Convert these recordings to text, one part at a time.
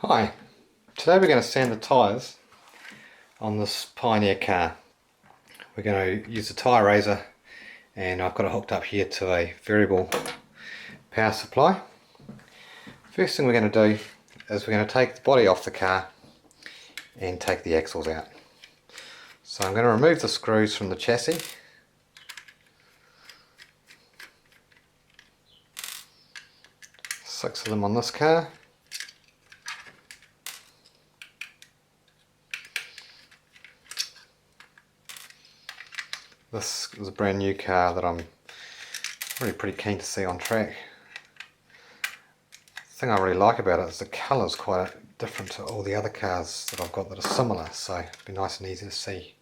Hi, today we're going to sand the tyres on this Pioneer car. We're going to use the tyre razor, and I've got it hooked up here to a variable power supply. First thing we're going to do is we're going to take the body off the car and take the axles out. So I'm going to remove the screws from the chassis. Six of them on this car. This is a brand new car that I'm really pretty keen to see on track. The thing I really like about it is the colour is quite different to all the other cars that I've got that are similar, so it'd be nice and easy to see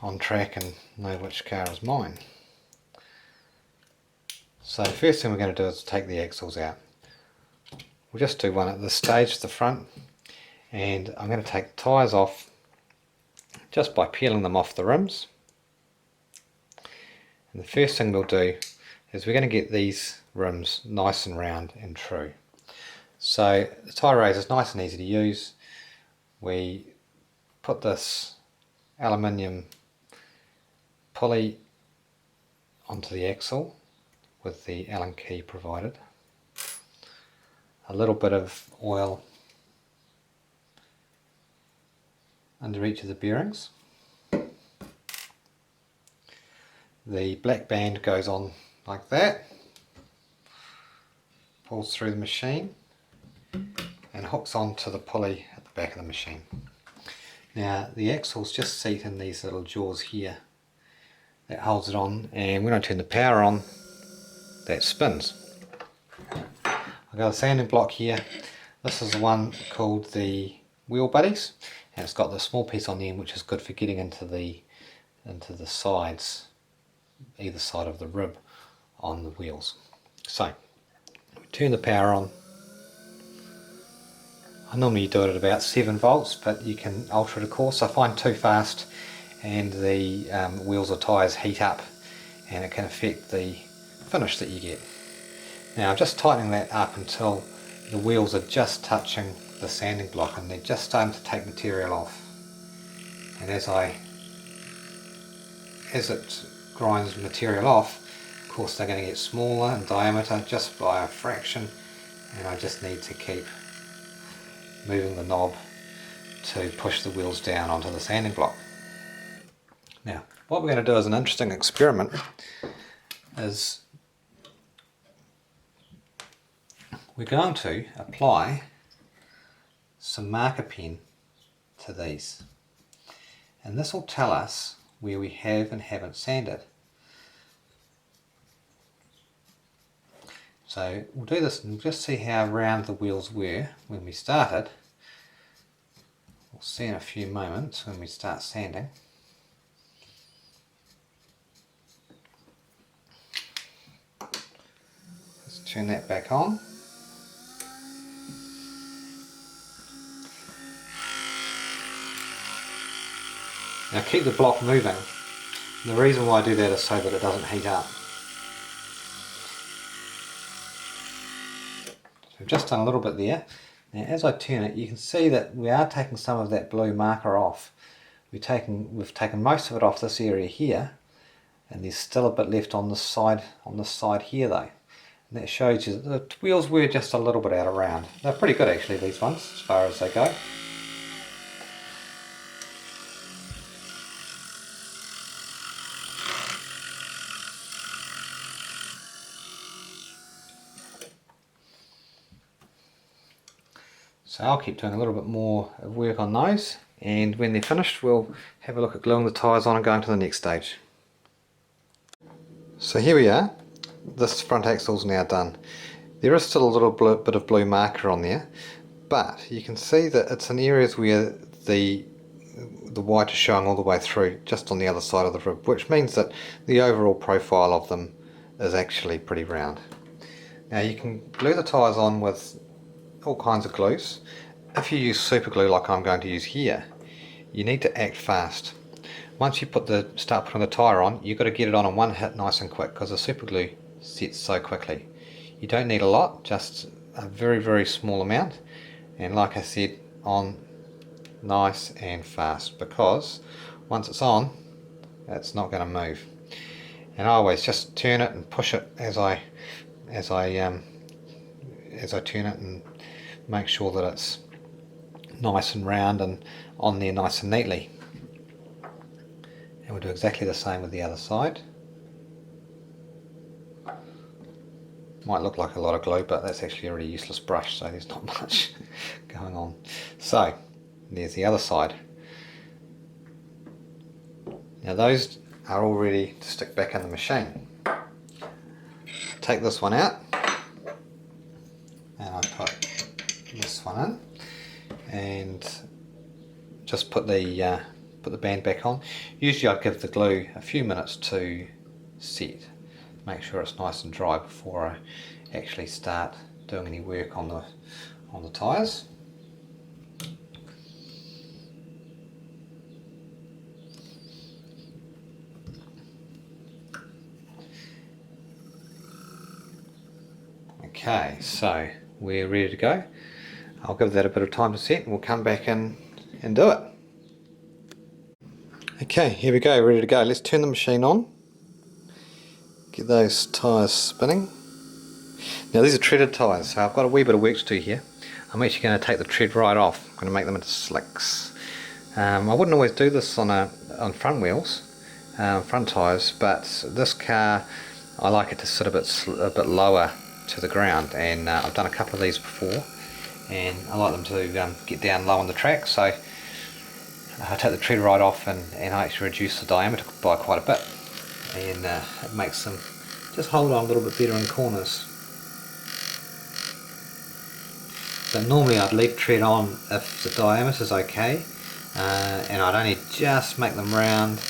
on track and know which car is mine. So the first thing we're going to do is take the axles out. We'll just do one at this stage, the front, and I'm going to take the tyres off just by peeling them off the rims. And the first thing we'll do is we're going to get these rims nice and round and true. So the tyre razor is nice and easy to use. We put this aluminium pulley onto the axle with the Allen key provided. A little bit of oil under each of the bearings. The black band goes on like that, pulls through the machine and hooks onto the pulley at the back of the machine. Now the axles just seat in these little jaws here that holds it on, and when I turn the power on, that spins. I've got a sanding block here. This is the one called the Wheel Buddies, and it's got the small piece on the end which is good for getting into the sides, either side of the rib on the wheels. So we turn the power on. I normally do it at about 7 volts, but you can alter it of course. I find too fast and the wheels or tyres heat up, and it can affect the finish that you get. Now I'm just tightening that up until the wheels are just touching the sanding block and they're just starting to take material off. And as it grinds material off, of course they're going to get smaller in diameter just by a fraction, and I just need to keep moving the knob to push the wheels down onto the sanding block. Now what we're going to do as an interesting experiment is we're going to apply some marker pen to these, and this will tell us where we have and haven't sanded. So we'll do this and just see how round the wheels were when we started. We'll see in a few moments when we start sanding. Let's turn that back on. Now keep the block moving. And the reason why I do that is so that it doesn't heat up. So I've just done a little bit there. Now as I turn it, you can see that we are taking some of that blue marker off. We've taken most of it off this area here, and there's still a bit left on this side here though. And that shows you that the wheels were just a little bit out of round. They're pretty good actually, these ones, as far as they go. So I'll keep doing a little bit more of work on those, and when they're finished we'll have a look at gluing the tyres on and going to the next stage. So here we are, this front axle's now done. There is still a little bit of blue marker on there, but you can see that it's in areas where the white is showing all the way through, just on the other side of the rib, which means that the overall profile of them is actually pretty round. Now you can glue the tyres on with all kinds of glues. If you use super glue like I'm going to use here, you need to act fast. Once you start putting the tyre on, you've got to get it on in one hit nice and quick, because the super glue sets so quickly. You don't need a lot, just a very small amount, and like I said, on nice and fast, because once it's on, it's not going to move. And I always just turn it and push it as I turn it, and make sure that it's nice and round and on there nice and neatly. And we'll do exactly the same with the other side. Might look like a lot of glue, but that's actually a really useless brush, so there's not much going on. So there's the other side. Now those are all ready to stick back in the machine. Take this one out, and I put this one in, and just put the band back on. Usually I'd give the glue a few minutes to set. Make sure it's nice and dry before I actually start doing any work on the tyres. Okay, so we're ready to go. I'll give that a bit of time to set, and we'll come back in and do it. Okay, here we go, ready to go. Let's turn the machine on. Get those tyres spinning. Now these are treaded tyres, so I've got a wee bit of work to do here. I'm actually going to take the tread right off. I'm going to make them into slicks. I wouldn't always do this on front wheels, front tyres, but this car I like it to sit a bit lower to the ground, and I've done a couple of these before, and I like them to get down low on the track. So I take the tread right off, and I actually reduce the diameter by quite a bit, and it makes them just hold on a little bit better in corners. But normally I'd leave tread on if the diameter is okay, and I'd only just make them round,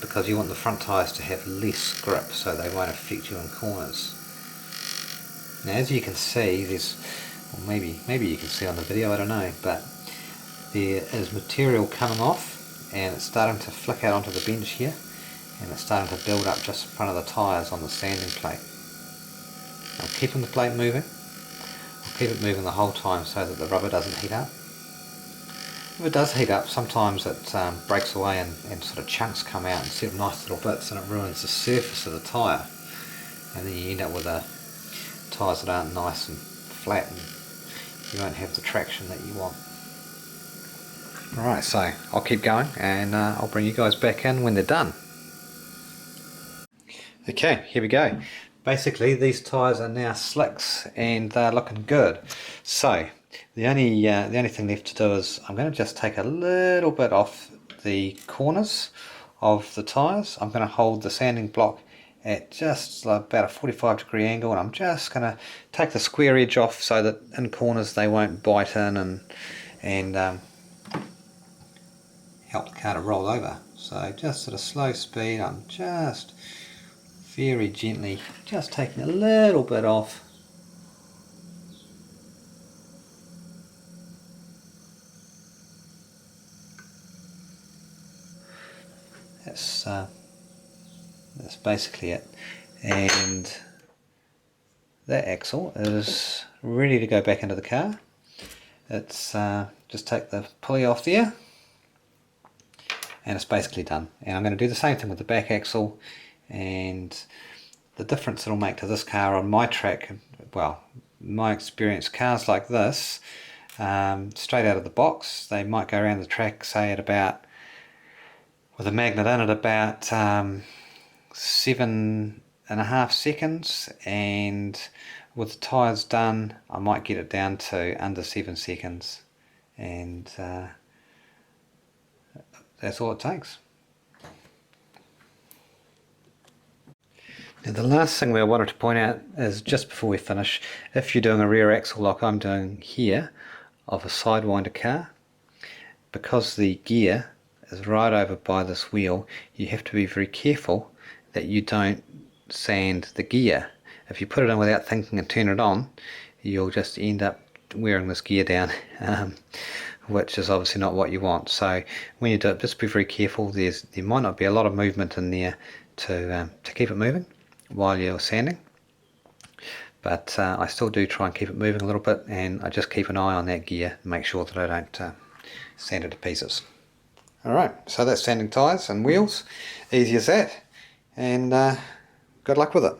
because you want the front tyres to have less grip so they won't affect you in corners. Now as you can see, there's, or maybe you can see on the video, I don't know, but there is material coming off, and it's starting to flick out onto the bench here, and it's starting to build up just in front of the tyres on the sanding plate. I'm keeping the plate moving. I'll keep it moving the whole time so that the rubber doesn't heat up. If it does heat up, sometimes it breaks away and sort of chunks come out instead of nice little bits, and it ruins the surface of the tyre, and then you end up with tyres that aren't nice and flat, and you won't have the traction that you want. Alright, so I'll keep going, and I'll bring you guys back in when they're done. Okay, here we go. Basically these tyres are now slicks, and they're looking good. So the only thing left to do is I'm going to just take a little bit off the corners of the tyres. I'm going to hold the sanding block at just about a 45-degree angle, and I'm just going to take the square edge off so that in corners they won't bite in and help the car to roll over. So just at a slow speed, I'm just very gently just taking a little bit off. That's basically it, and that axle is ready to go back into the car. It's just take the pulley off there, and it's basically done. And I'm going to do the same thing with the back axle, and the difference it'll make to this car on my track, well, my experience, cars like this, straight out of the box, they might go around the track, say at about, with a magnet in, at about 7.5 seconds, and with the tyres done I might get it down to under 7 seconds, and that's all it takes. Now the last thing I wanted to point out is, just before we finish, if you're doing a rear axle like I'm doing here of a sidewinder car, because the gear is right over by this wheel, you have to be very careful that you don't sand the gear. If you put it in without thinking and turn it on, you'll just end up wearing this gear down, which is obviously not what you want. So when you do it, just be very careful. There might not be a lot of movement in there to keep it moving while you're sanding, but I still do try and keep it moving a little bit, and I just keep an eye on that gear and make sure that I don't sand it to pieces. Alright, so that's sanding tyres and wheels, easy as that, and good luck with it.